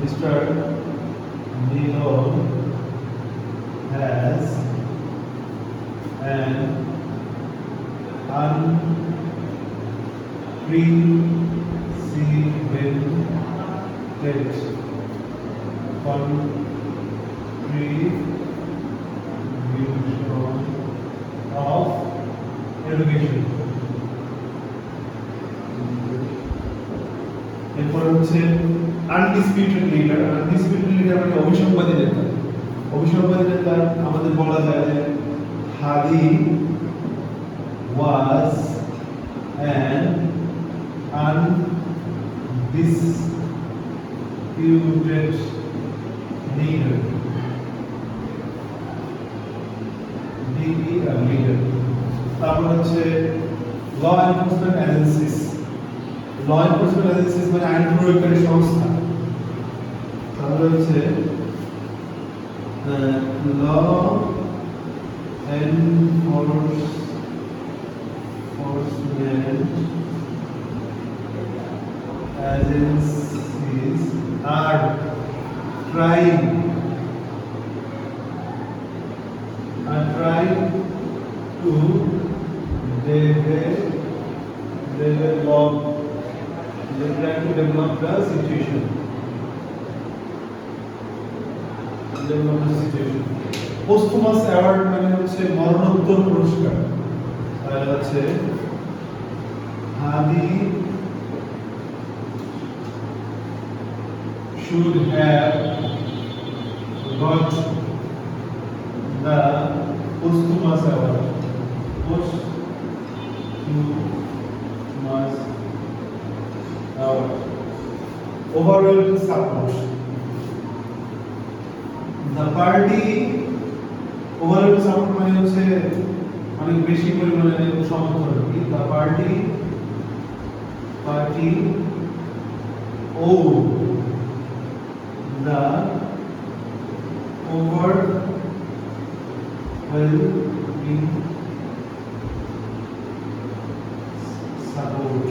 Mr. Nilo has an unprecedented contribution of education. এরপর হচ্ছে undisputed leader মানে অভিসংবাদী নেতা। অভিসংবাদী নেতা আমাদের বলা যায় যে Hadi was an undisputed leader. Leader. তারপর হচ্ছে law enforcement agencies. Law enforcement agencies মানে আইন প্রয়োগকারী সংস্থা। তারপর হচ্ছে ল এনফোর্সমেন্ট এজেন্সিস আর trying to develop the situation. Posthumous award মানে হচ্ছে মরণোত্তর পুরস্কার। তাহলে হচ্ছে হাদি should have got the posthumous award. Posthumous award. Overwhelming support. The party overwhelming support মানে হচ্ছে অনেক বেশি পরিমাণে সমর্থন। The party owed the overwhelming support